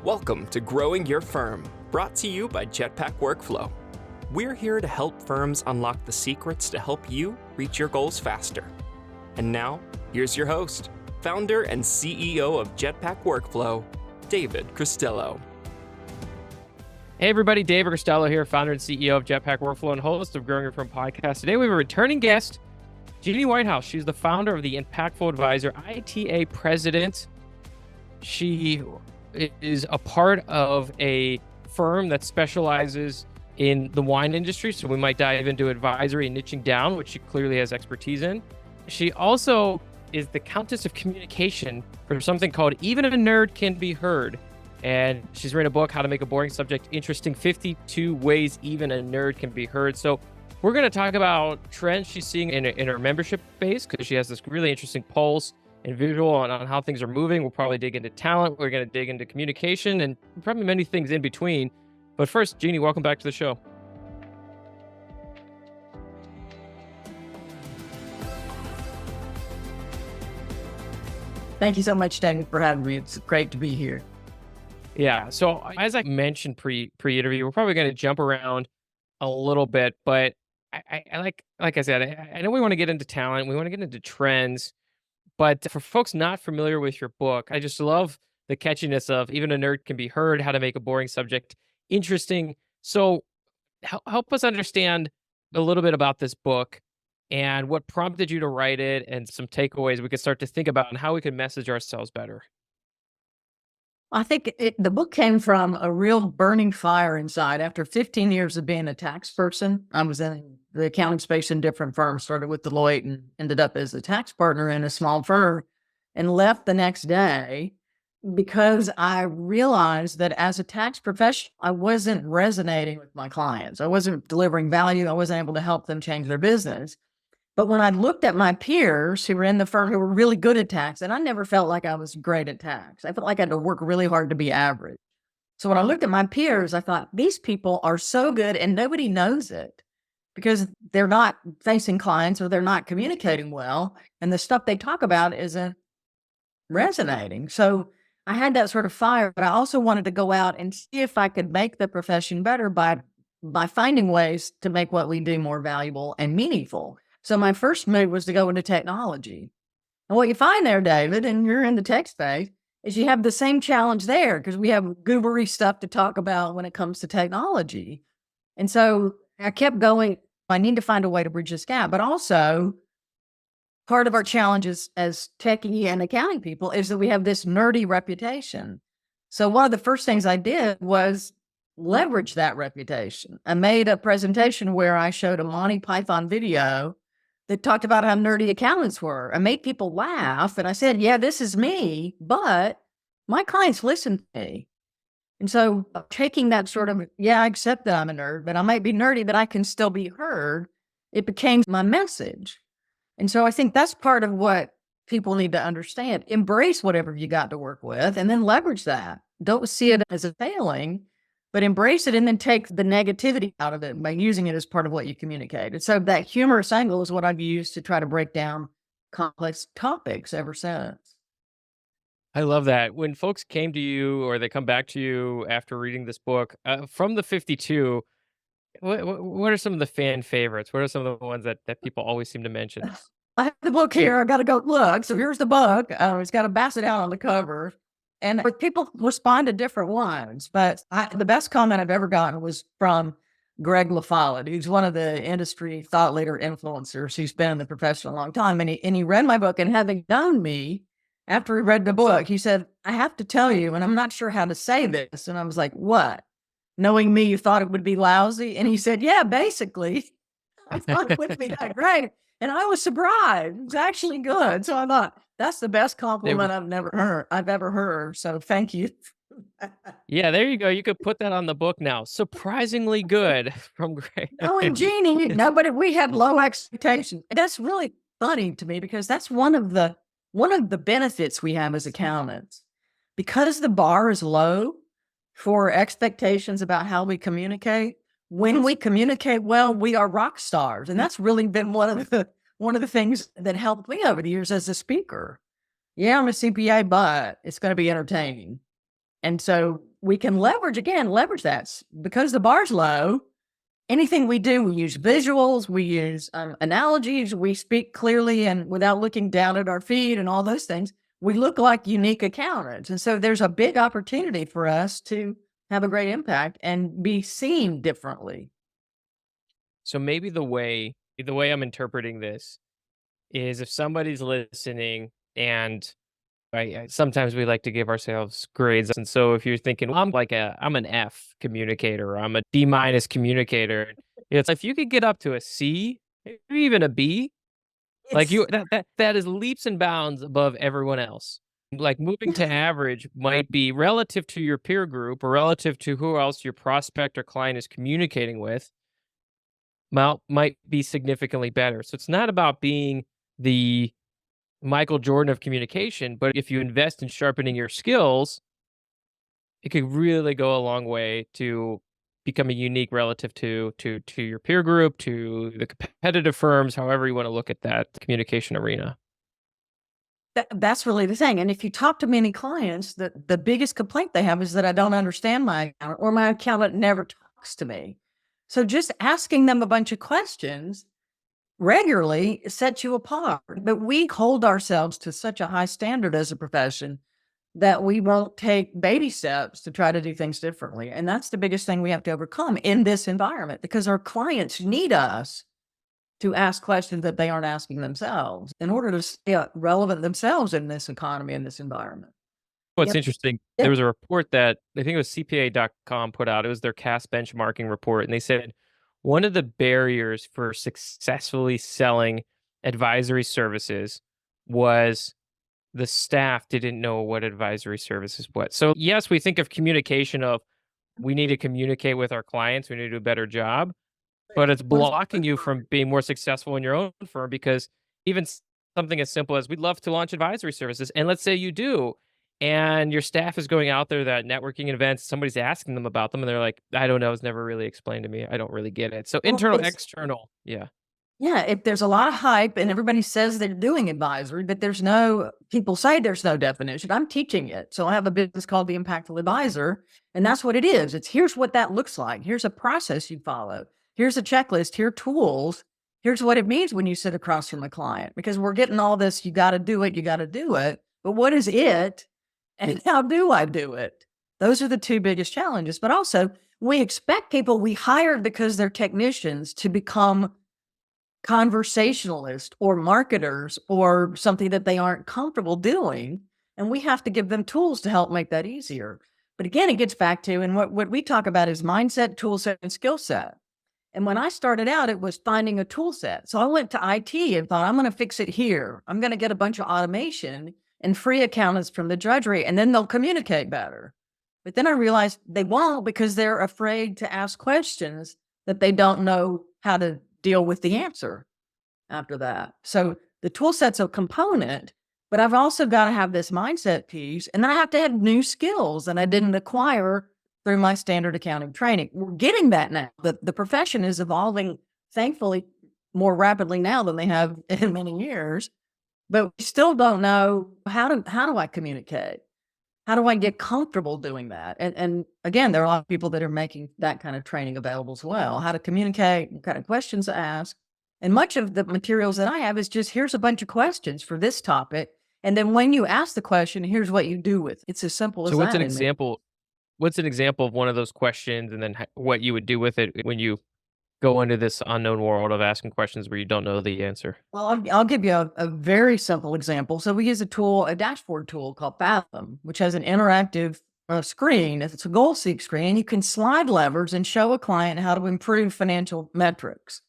Welcome to Growing Your Firm, brought to you by Jetpack Workflow. We're here to help firms unlock the secrets to help you reach your goals faster. And now, here's your host, founder and CEO of Jetpack Workflow, David Cristello. Hey everybody, David Cristello here, founder and CEO of Jetpack Workflow and host of Growing Your Firm podcast. Today we have a returning guest, Geni Whitehouse. She's the founder of the Impactful Advisor, ITA president. She is a part of a firm that specializes in the wine industry, so we might dive into advisory and niching down, which she clearly has expertise in. She also is the Countess of Communication for something called Even a Nerd Can Be Heard. And she's written a book, How to Make a Boring Subject Interesting, 52 Ways Even a Nerd Can Be Heard. So we're going to talk about trends she's seeing in her membership base, because she has this really interesting pulse and visual on how things are moving. We'll probably dig into talent. We're going to dig into communication and probably many things in between. But first, Geni, welcome back to the show. Thank you so much, David, for having me. It's great to be here. Yeah. So as I mentioned pre-interview, we're probably going to jump around a little bit, but I like I said, I know we want to get into talent. We want to get into trends. But for folks not familiar with your book, I just love the catchiness of Even a Nerd Can Be Heard, How to Make a Boring Subject Interesting. So help us understand a little bit about this book and what prompted you to write it and some takeaways we could start to think about and how we could message ourselves better. I think the book came from a real burning fire inside. After 15 years of being a tax person, I was in the accounting space in different firms, started with Deloitte and ended up as a tax partner in a small firm, and left the next day because I realized that as a tax professional, I wasn't resonating with my clients. I wasn't delivering value. I wasn't able to help them change their business. But when I looked at my peers who were in the firm who were really good at tax, and I never felt like I was great at tax. I felt like I had to work really hard to be average. So when I looked at my peers, I thought, these people are so good and nobody knows it because they're not facing clients or they're not communicating well. And the stuff they talk about isn't resonating. So I had that sort of fire, but I also wanted to go out and see if I could make the profession better by finding ways to make what we do more valuable and meaningful. So my first move was to go into technology. And what you find there, David, and you're in the tech space, is you have the same challenge there because we have goobery stuff to talk about when it comes to technology. And so I kept going, I need to find a way to bridge this gap. But also, part of our challenges as techie and accounting people is that we have this nerdy reputation. So one of the first things I did was leverage that reputation. I made a presentation where I showed a Monty Python video that talked about how nerdy accountants were. I made people laugh, and I said, yeah, this is me, but my clients listen to me. And so taking that sort of, yeah, I accept that I'm a nerd, but I might be nerdy, but I can still be heard, it became my message. And so I think that's part of what people need to understand. Embrace whatever you got to work with and then leverage that. Don't see it as a failing, but embrace it and then take the negativity out of it by using it as part of what you communicate. And so that humorous angle is what I've used to try to break down complex topics ever since. I love that. When folks came to you or they come back to you after reading this book, from the 52, what are some of the fan favorites? What are some of the ones that people always seem to mention? I have the book here. I got to go look. So here's the book. It's got a basset out on the cover. And people respond to different ones, but the best comment I've ever gotten was from Greg LaFollette, who's one of the industry thought leader influencers who's been in the profession a long time. And he read my book, and having known me, after he read the book, he said, I have to tell you, and I'm not sure how to say this. And I was like, what? Knowing me, you thought it would be lousy? And he said, yeah, basically. I thought it wouldn't be that great. And I was surprised. It was actually good. So I thought, that's the best compliment I've ever heard. So thank you. Yeah, there you go. You could put that on the book now. Surprisingly good from Greg. And Geni, nobody, we had low expectations. That's really funny to me because that's one of the benefits we have as accountants. Because the bar is low for expectations about how we communicate, when we communicate well, we are rock stars. And that's really been one of the things that helped me over the years as a speaker. Yeah, I'm a CPA, but it's going to be entertaining. And so we can leverage that because the bar's low. Anything we do, we use visuals, we use analogies, we speak clearly and without looking down at our feet and all those things. We look like unique accountants. And so there's a big opportunity for us to have a great impact and be seen differently. So maybe the way I'm interpreting this is if somebody's listening and sometimes we like to give ourselves grades. And so if you're thinking, well, I'm an F communicator, or I'm a D minus communicator, it's if you could get up to a C, maybe even a B, like It's that is leaps and bounds above everyone else. Like moving to average might be relative to your peer group or relative to who else your prospect or client is communicating with, might be significantly better. So it's not about being the Michael Jordan of communication, but if you invest in sharpening your skills, it could really go a long way to becoming unique relative to your peer group, to the competitive firms, however you want to look at that communication arena. that's really the thing. And if you talk to many clients, the biggest complaint they have is that I don't understand my accountant or my accountant never talks to me. So just asking them a bunch of questions regularly sets you apart. But we hold ourselves to such a high standard as a profession that we won't take baby steps to try to do things differently. And that's the biggest thing we have to overcome in this environment because our clients need us to ask questions that they aren't asking themselves in order to stay relevant themselves in this economy, in this environment. What's Yep. interesting, Yep. there was a report that I think it was CPA.com put out. It was their CAS benchmarking report. And they said one of the barriers for successfully selling advisory services was the staff didn't know what advisory services was. So yes, we think of communication of we need to communicate with our clients, we need to do a better job, but it's What is- blocking you from being more successful in your own firm because even something as simple as we'd love to launch advisory services. And let's say you do, and your staff is going out there that networking events, somebody's asking them about them, and they're like, I don't know, it's never really explained to me. I don't really get it. So Well, internal, it's- external. Yeah. Yeah, if there's a lot of hype and everybody says they're doing advisory, but people say there's no definition. I'm teaching it. So I have a business called The Impactful Advisor, and that's what it is. Here's what that looks like. Here's a process you follow. Here's a checklist. Here are tools. Here's what it means when you sit across from a client, because we're getting all this, you got to do it, you got to do it. But what is it? And how do I do it? Those are the two biggest challenges. But also, we expect people we hired because they're technicians to become conversationalists or marketers or something that they aren't comfortable doing. And we have to give them tools to help make that easier. But again, it gets back to, and what we talk about is mindset, tool set, and skill set. And when I started out, it was finding a tool set. So I went to IT and thought, I'm going to fix it here. I'm going to get a bunch of automation and free accountants from the drudgery, and then they'll communicate better. But then I realized they won't because they're afraid to ask questions that they don't know how to deal with the answer after that. So the tool set's a component, but I've also got to have this mindset piece, and then I have to have new skills that I didn't acquire through my standard accounting training. We're getting that now. The profession is evolving, thankfully, more rapidly now than they have in many years, but we still don't know how do I communicate? How do I get comfortable doing that? And again, there are a lot of people that are making that kind of training available as well. How to communicate, what kind of questions to ask. And much of the materials that I have is just, here's a bunch of questions for this topic. And then when you ask the question, here's what you do with it. It's as simple as So that. what's an example? What's an example of one of those questions, and then what you would do with it when you go into this unknown world of asking questions where you don't know the answer? Well, I'll give you a very simple example. So we use a dashboard tool called Fathom, which has an interactive screen. It's a goal seek screen. You can slide levers and show a client how to improve financial metrics.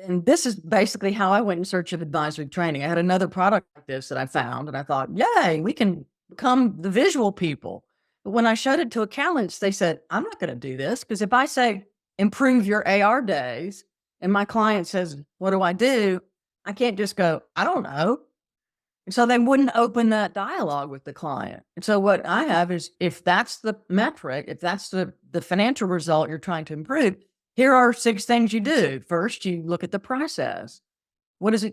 And this is basically how I went in search of advisory training. I had another product like this that I found, and I thought, yay, we can become the visual people. But when I showed it to accountants, they said, I'm not going to do this, because if I say, improve your AR days, and my client says, what do I do? I can't just go, I don't know. And so they wouldn't open that dialogue with the client. And so what I have is, if that's the metric, if that's the financial result you're trying to improve, here are 6 things you do. First, you look at the process.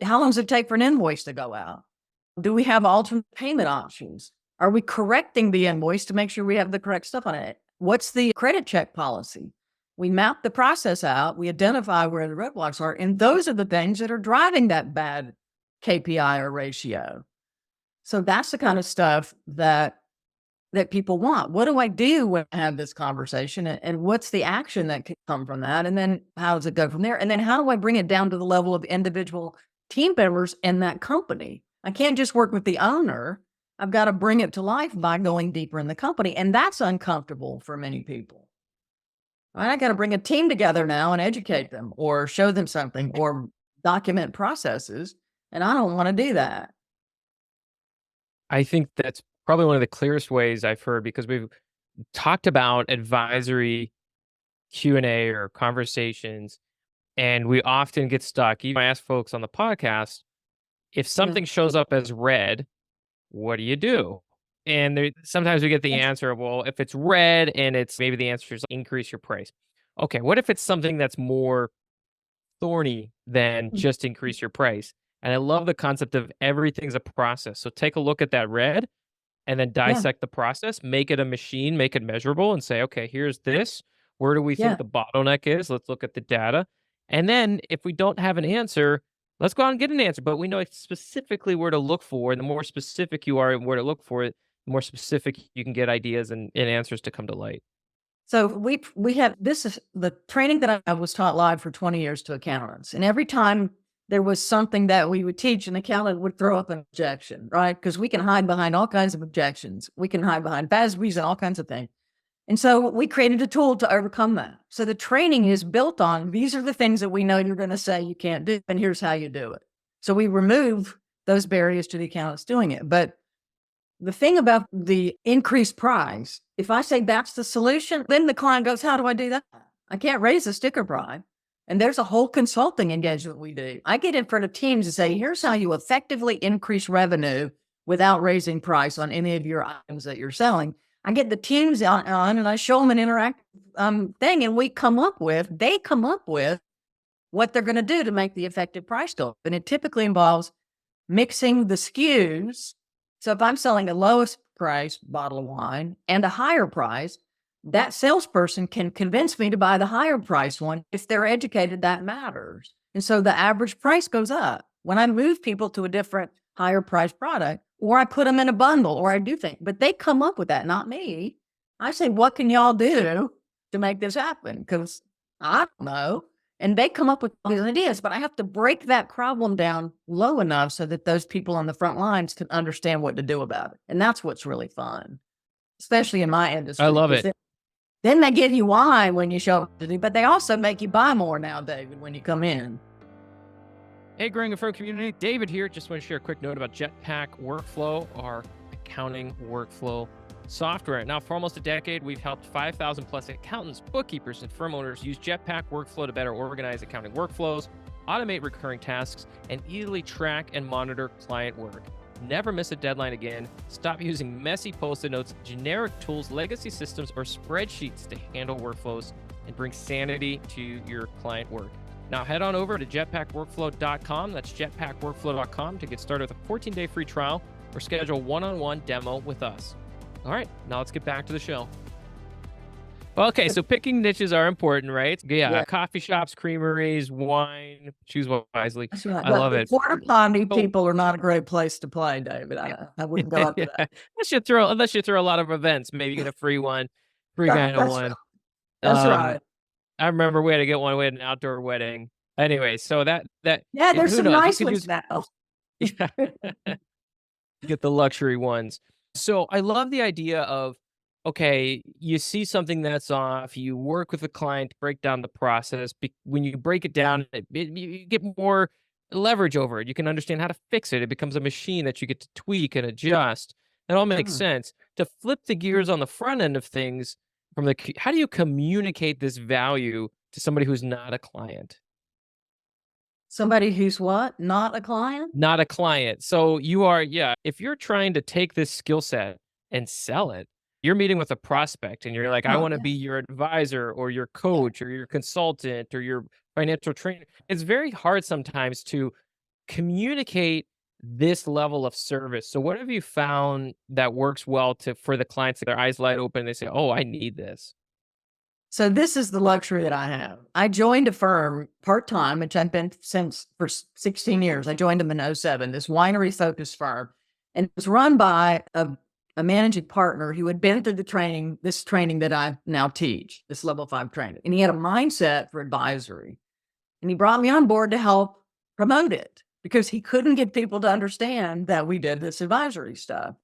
How long does it take for an invoice to go out? Do we have alternate payment options? Are we correcting the invoice to make sure we have the correct stuff on it? What's the credit check policy? We map the process out, we identify where the roadblocks are, and those are the things that are driving that bad KPI or ratio. So that's the kind of stuff that people want. What do I do when I have this conversation? And what's the action that can come from that? And then how does it go from there? And then how do I bring it down to the level of individual team members in that company? I can't just work with the owner. I've got to bring it to life by going deeper in the company. And that's uncomfortable for many people. I got to bring a team together now and educate them or show them something or document processes. And I don't want to do that. I think that's probably one of the clearest ways I've heard, because we've talked about advisory Q&A or conversations, and we often get stuck. Even I ask folks on the podcast, if something shows up as red, what do you do? And sometimes we get the answer, well, if it's red and it's maybe the answer is increase your price. Okay, what if it's something that's more thorny than just increase your price? And I love the concept of everything's a process. So take a look at that red and then dissect the process, make it a machine, make it measurable, and say, okay, here's this. Where do we think the bottleneck is? Let's look at the data. And then if we don't have an answer, let's go out and get an answer. But we know specifically where to look for. And the more specific you are and where to look for it, the more specific you can get ideas and answers to come to light. So we have, this is the training that I was taught live for 20 years to accountants. And every time there was something that we would teach, an accountant would throw up an objection, right? Because we can hide behind all kinds of objections. We can hide behind FASBs and all kinds of things. And so we created a tool to overcome that. So the training is built on, these are the things that we know you're going to say you can't do, and here's how you do it. So we remove those barriers to the accountants doing it. But the thing about the increased price, if I say that's the solution, then the client goes, how do I do that? I can't raise the sticker price. And there's a whole consulting engagement we do. I get in front of teams and say, here's how you effectively increase revenue without raising price on any of your items that you're selling. I get the teams on and I show them an interactive thing, and they come up with what they're going to do to make the effective price go up. And it typically involves mixing the SKUs. So if I'm selling a lowest price bottle of wine and a higher price, that salesperson can convince me to buy the higher price one. If they're educated, that matters. And so the average price goes up. When I move people to a different higher price product, or I put them in a bundle, or I do things, but they come up with that, not me. I say, what can y'all do to make this happen? Because I don't know. And they come up with all these ideas, but I have to break that problem down low enough so that those people on the front lines can understand what to do about it. And that's what's really fun, especially in my industry. I love it. Then they give you why when you show up to do, but they also make you buy more now, David, when you come in. Hey, Growing a Firm community, David here. Just want to share a quick note about Jetpack Workflow, our accounting workflow software. Now, for almost a decade, we've helped 5,000 plus accountants, bookkeepers, and firm owners use Jetpack Workflow to better organize accounting workflows, automate recurring tasks, and easily track and monitor client work. Never miss a deadline again. Stop using messy Post-it notes, generic tools, legacy systems, or spreadsheets to handle workflows and bring sanity to your client work. Now head on over to jetpackworkflow.com. That's jetpackworkflow.com to get started with a 14-day free trial or schedule a one-on-one demo with us. All right, now let's get back to the show. Okay, so picking niches are important, right? Yeah. Coffee shops, creameries, wine, choose wisely. That's right. I love it. Porta potty people are not a great place to play, David. I wouldn't go up to that. Unless you throw a lot of events, maybe you get a free one, free kind of one. That's right. I remember we had to get one. We had an outdoor wedding. Anyway, so that there's some nice ones now. Get the luxury ones. So I love the idea of, okay, you see something that's off, you work with the client to break down the process. When you break it down, you get more leverage over it. You can understand how to fix it. It becomes a machine that you get to tweak and adjust. It all makes sense. To flip the gears on the front end of things, how do you communicate this value to somebody who's not a client? Somebody who's what? Not a client? Not a client. So you are, if you're trying to take this skill set and sell it, you're meeting with a prospect and you're like, I want to be your advisor or your coach or your consultant or your financial trainer. It's very hard sometimes to communicate this level of service. So what have you found that works well for the clients, their eyes light open, they say, "Oh, I need this." So this is the luxury that I have. I joined a firm part-time, which I've been since for 16 years. I joined them in '07, this winery-focused firm. And it was run by a managing partner who had been through this training that I now teach, this level 5 training. And he had a mindset for advisory. And he brought me on board to help promote it because he couldn't get people to understand that we did this advisory stuff.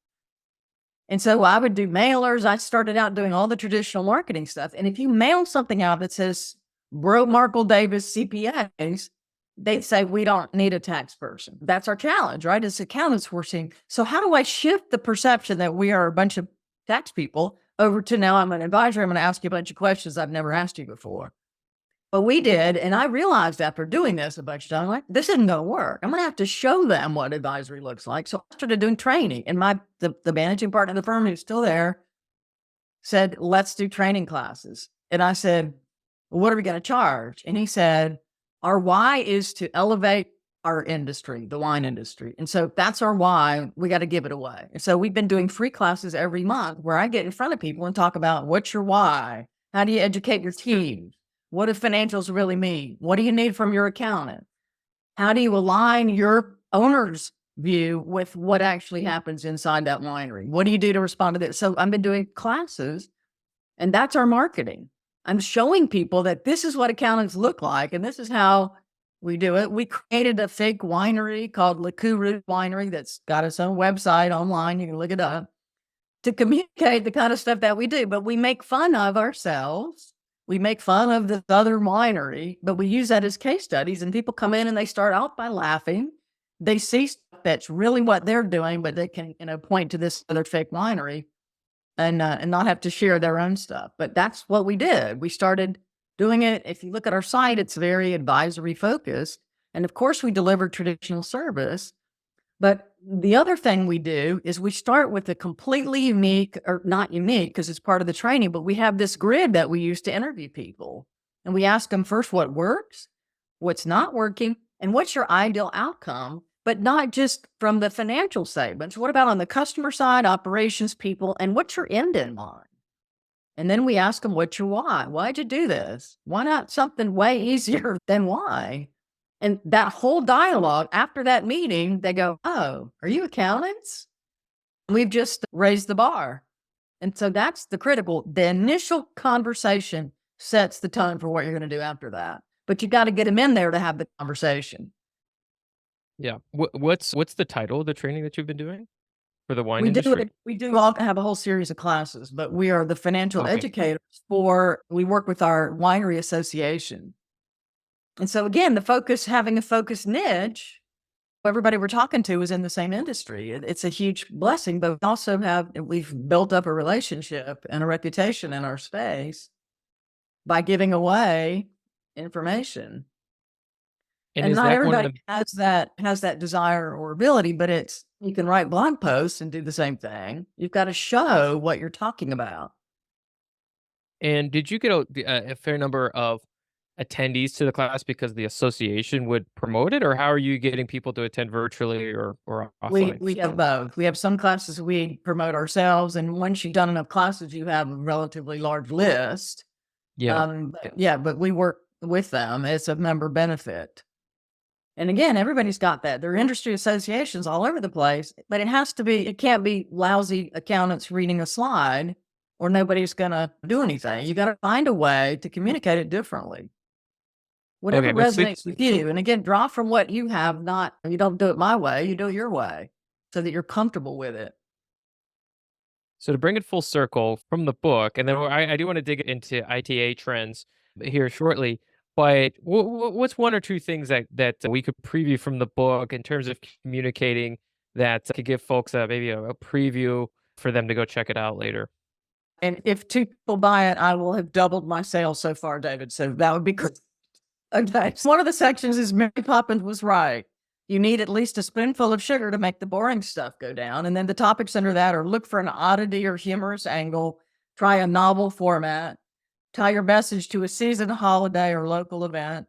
And so I would do mailers. I started out doing all the traditional marketing stuff. And if you mail something out that says Bro Markle Davis CPAs, they'd say, we don't need a tax person. That's our challenge, right? As accountants, we're seeing. So how do I shift the perception that we are a bunch of tax people over to now I'm an advisor. I'm going to ask you a bunch of questions I've never asked you before. But we did. And I realized after doing this a bunch of times, like, this isn't going to work. I'm going to have to show them what advisory looks like. So I started doing training. And the managing partner of the firm who's still there said, let's do training classes. And I said, well, what are we going to charge? And he said, our why is to elevate our industry, the wine industry. And so that's our why. We got to give it away. And so we've been doing free classes every month where I get in front of people and talk about what's your why? How do you educate your team? What do financials really mean? What do you need from your accountant? How do you align your owner's view with what actually happens inside that winery? What do you do to respond to this? So I've been doing classes, and that's our marketing. I'm showing people that this is what accountants look like, and this is how we do it. We created a fake winery called Le Courroux Winery that's got its own website online. You can look it up to communicate the kind of stuff that we do. But we make fun of ourselves. We make fun of this other winery, but we use that as case studies. And people come in and they start out by laughing. They see stuff that's really what they're doing, but they can, point to this other fake winery and not have to share their own stuff. But that's what we did. We started doing it. If you look at our site, it's very advisory focused. And of course, we deliver traditional service. But the other thing we do is we start with a completely unique, or not unique because it's part of the training, but we have this grid that we use to interview people. And we ask them first what works, what's not working, and what's your ideal outcome, but not just from the financial statements. What about on the customer side, operations people, and what's your end in mind? And then we ask them, what's your why? Why'd you do this? Why not something way easier than why? And that whole dialogue after that meeting, they go, oh, are you accountants? We've just raised the bar. And so that's the initial conversation sets the tone for what you're going to do after that. But you got to get them in there to have the conversation. Yeah. What's the title of the training that you've been doing for the wine industry? We do all have a whole series of classes, but we are the financial educators we work with our winery association. And so again, having a focused niche, everybody we're talking to is in the same industry. It's a huge blessing, but we've built up a relationship and a reputation in our space by giving away information. And not everybody has that desire or ability, but you can write blog posts and do the same thing. You've got to show what you're talking about. And did you get a fair number of attendees to the class because the association would promote it, or how are you getting people to attend virtually or offline? We have both. We have some classes we promote ourselves, and once you've done enough classes, you have a relatively large list. But we work with them. It's a member benefit. And again, everybody's got that. There are industry associations all over the place, but it can't be lousy accountants reading a slide or nobody's going to do anything. You got to find a way to communicate it differently. Whatever resonates with you. And again, draw from what you have, you don't do it my way, you do it your way so that you're comfortable with it. So to bring it full circle from the book, and then I do want to dig into ITA trends here shortly, but what's one or two things that we could preview from the book in terms of communicating that could give folks maybe a preview for them to go check it out later? And if 2 people buy it, I will have doubled my sales so far, David. So that would be good. Okay. So one of the sections is Mary Poppins was right. You need at least a spoonful of sugar to make the boring stuff go down. And then the topics under that are look for an oddity or humorous angle, try a novel format, tie your message to a season, holiday, or local event,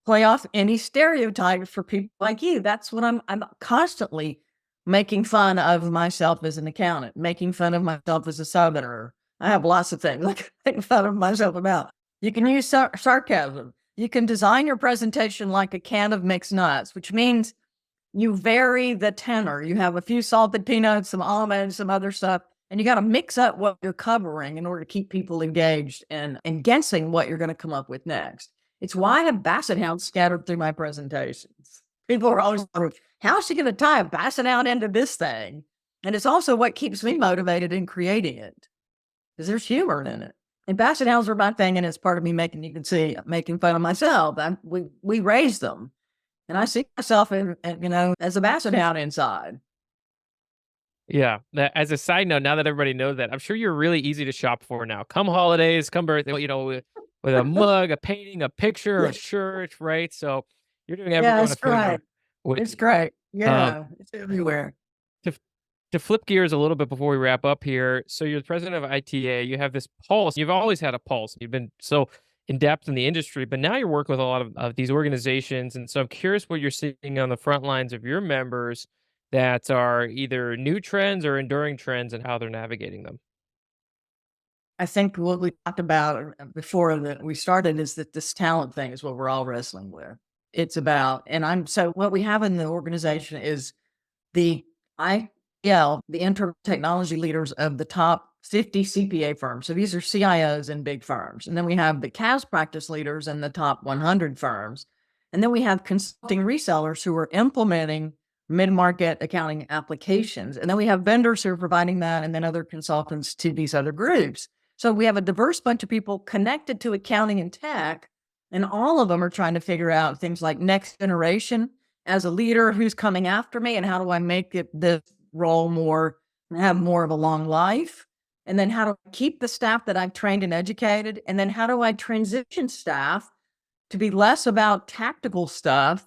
play off any stereotypes for people like you. That's what I'm constantly making fun of myself as an accountant, making fun of myself as a Southerner. I have lots of things like making fun of myself about. You can use sarcasm. You can design your presentation like a can of mixed nuts, which means you vary the tenor. You have a few salted peanuts, some almonds, some other stuff, and you got to mix up what you're covering in order to keep people engaged and guessing what you're going to come up with next. It's why I have basset hounds scattered through my presentations. People are always wondering, how's she going to tie a basset hound into this thing? And it's also what keeps me motivated in creating it, because there's humor in it. And basset hounds are my thing, and it's part of me making fun of myself. We raised them. And I see myself as a basset hound inside. Yeah. As a side note, now that everybody knows that, I'm sure you're really easy to shop for now. Come holidays, come birthday, with a mug, a painting, a picture, a shirt, right? So you're doing everything. Yeah, it's great. It's great. Yeah, it's everywhere. To flip gears a little bit before we wrap up here, so you're the president of ITA. You have this pulse. You've always had a pulse. You've been so in depth in the industry, but now you're working with a lot of these organizations. And so I'm curious what you're seeing on the front lines of your members that are either new trends or enduring trends and how they're navigating them. I think what we talked about before that we started is that this talent thing is what we're all wrestling with. It's about, so what we have in the organization is the interim technology leaders of the top 50 CPA firms. So these are CIOs in big firms. And then we have the CAS practice leaders in the top 100 firms. And then we have consulting resellers who are implementing mid-market accounting applications. And then we have vendors who are providing that, and then other consultants to these other groups. So we have a diverse bunch of people connected to accounting and tech, and all of them are trying to figure out things like next generation as a leader, who's coming after me, and how do I make this role have more of a long life? And then how do I keep the staff that I've trained and educated? And then how do I transition staff to be less about tactical stuff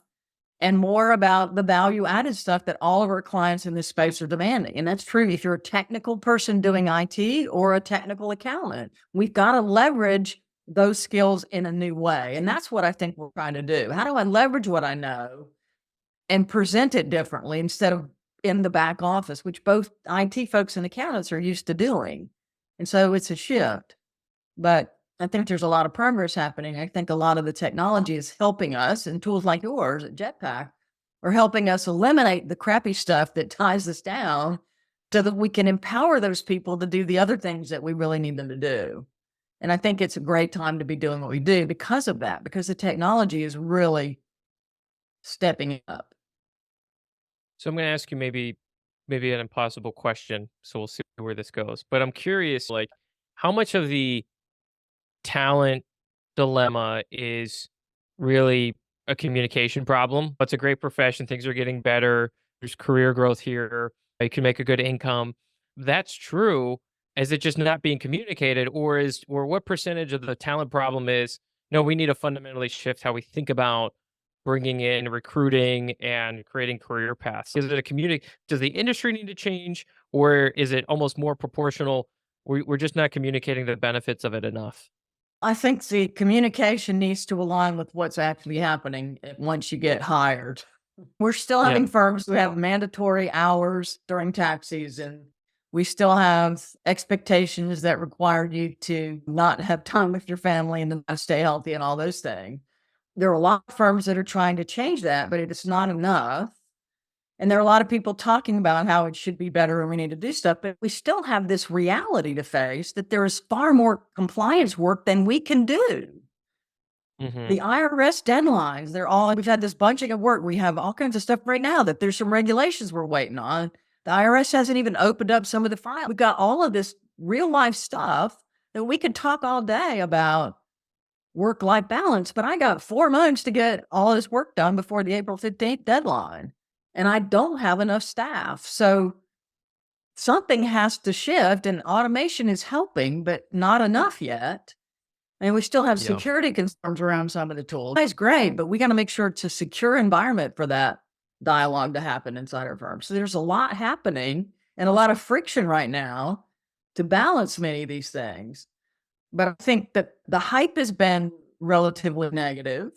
and more about the value added stuff that all of our clients in this space are demanding? And that's true if you're a technical person doing IT or a technical accountant. We've got to leverage those skills in a new way. And that's what I think we're trying to do. How do I leverage what I know and present it differently instead of in the back office, which both IT folks and accountants are used to doing? And so it's a shift. But I think there's a lot of progress happening. I think a lot of the technology is helping us, and tools like yours at Jetpack are helping us eliminate the crappy stuff that ties us down so that we can empower those people to do the other things that we really need them to do. And I think it's a great time to be doing what we do because of that, because the technology is really stepping up. So I'm going to ask you maybe an impossible question. So we'll see where this goes. But I'm curious, like, how much of the talent dilemma is really a communication problem? It's a great profession. Things are getting better. There's career growth here. You can make a good income. That's true. Is it just not being communicated, or what percentage of the talent problem is, no, we need to fundamentally shift how we think about bringing in recruiting and creating career paths? Is it does the industry need to change, or is it almost more proportional? We're just not communicating the benefits of it enough. I think the communication needs to align with what's actually happening once you get hired. We're still having firms who have mandatory hours during tax season. We still have expectations that require you to not have time with your family and to stay healthy and all those things. There are a lot of firms that are trying to change that, but it's not enough. And there are a lot of people talking about how it should be better and we need to do stuff, but we still have this reality to face that there is far more compliance work than we can do. Mm-hmm. The IRS deadlines, we've had this bunching of work. We have all kinds of stuff right now that there's some regulations we're waiting on. The IRS hasn't even opened up some of the files. We've got all of this real life stuff that we could talk all day about work-life balance, but I got 4 months to get all this work done before the April 15th deadline. And I don't have enough staff. So something has to shift, and automation is helping, but not enough yet. And we still have security concerns around some of the tools. That's great, but we got to make sure it's a secure environment for that dialogue to happen inside our firm. So there's a lot happening and a lot of friction right now to balance many of these things. But I think that the hype has been relatively negative.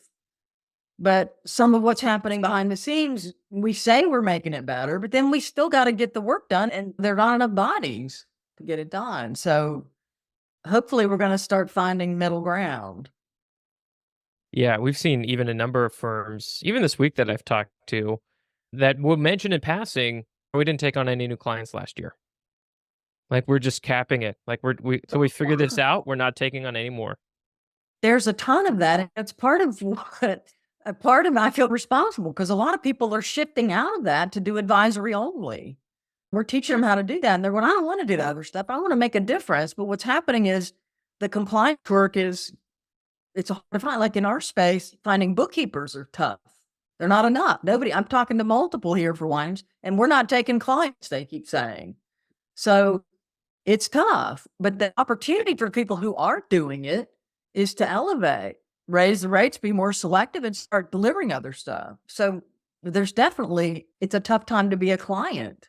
But some of what's happening behind the scenes, we say we're making it better, but then we still got to get the work done, and there are not enough bodies to get it done. So hopefully we're going to start finding middle ground. Yeah, we've seen even a number of firms, even this week that I've talked to, that will mention in passing, we didn't take on any new clients last year. Like we're just capping it. Like so we figured this out. We're not taking on any more. There's a ton of that. And it's part of what a part of I feel responsible because a lot of people are shifting out of that to do advisory only. We're teaching them how to do that. And they're going, I don't want to do the other stuff. I want to make a difference. But what's happening is the compliance work it's hard to find. Like in our space, finding bookkeepers are tough. They're not enough. I'm talking to multiple here for Wines, and we're not taking clients, they keep saying. So it's tough. But the opportunity for people who are doing it is to elevate, raise the rates, be more selective, and start delivering other stuff. So it's a tough time to be a client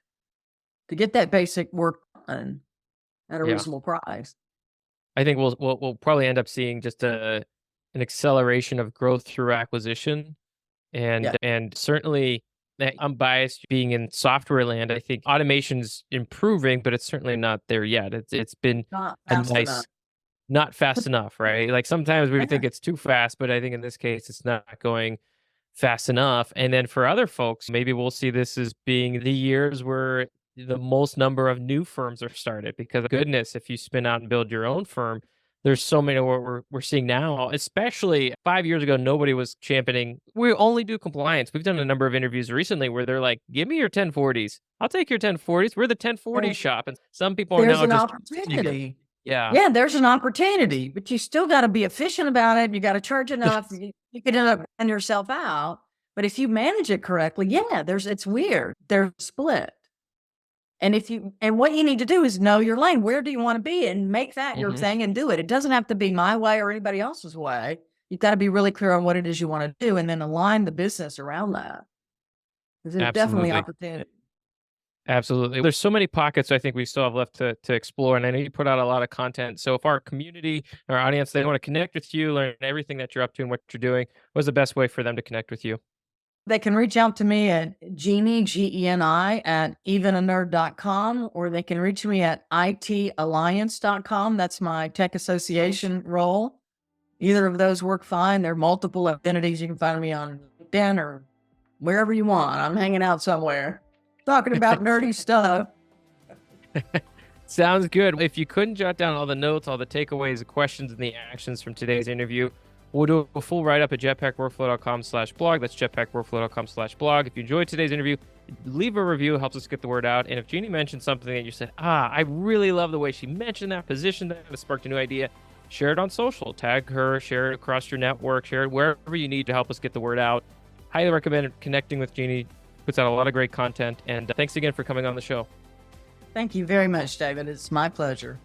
to get that basic work done at a reasonable price. I think we'll probably end up seeing just an acceleration of growth through acquisition, and certainly I'm biased being in software land. I think automation's improving, but it's certainly not there yet. It's been Not a fast nice. enough. Not fast enough, right? Like sometimes we think it's too fast, but I think in this case, it's not going fast enough. And then for other folks, maybe we'll see this as being the years where the most number of new firms are started because goodness, if you spin out and build your own firm, there's so many what we're seeing now, especially 5 years ago, nobody was championing. We only do compliance. We've done a number of interviews recently where they're like, give me your 1040s. I'll take your 1040s. We're the 1040 shop. And some people are There's now an just opportunity. Yeah, there's an opportunity, but you still got to be efficient about it. You got to charge enough. You could end up buying yourself out. But if you manage it correctly, it's weird. They're split. And what you need to do is know your lane. Where do you want to be and make that your thing and do it. It doesn't have to be my way or anybody else's way. You've got to be really clear on what it is you want to do and then align the business around that. There's definitely opportunity. Absolutely. There's so many pockets I think we still have left to explore. And I know you put out a lot of content. So if our community, our audience, they want to connect with you, learn everything that you're up to and what you're doing, what's the best way for them to connect with you? They can reach out to me at Geni, Geni, at evenanerd.com, or they can reach me at italliance.com. That's my tech association role. Either of those work fine. There are multiple identities. You can find me on LinkedIn or wherever you want. I'm hanging out somewhere talking about nerdy stuff. Sounds good. If you couldn't jot down all the notes, all the takeaways, the questions, and the actions from today's interview, we'll do a full write-up at jetpackworkflow.com/blog. That's jetpackworkflow.com/blog. If you enjoyed today's interview, leave a review. It helps us get the word out. And if Geni mentioned something that you said, I really love the way she mentioned that, position that, it sparked a new idea, share it on social. Tag her, share it across your network, share it wherever you need to help us get the word out. Highly recommend connecting with Geni. Puts out a lot of great content. And thanks again for coming on the show. Thank you very much, David. It's my pleasure.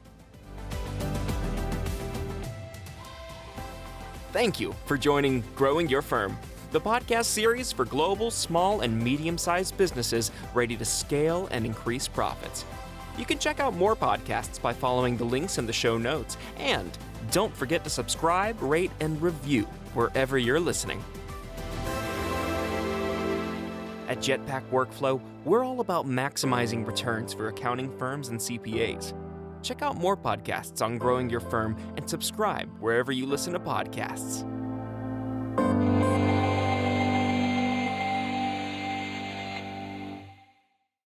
Thank you for joining Growing Your Firm, the podcast series for global, small, and medium-sized businesses ready to scale and increase profits. You can check out more podcasts by following the links in the show notes. And don't forget to subscribe, rate, and review wherever you're listening. At Jetpack Workflow, we're all about maximizing returns for accounting firms and CPAs. Check out more podcasts on growing your firm and subscribe wherever you listen to podcasts.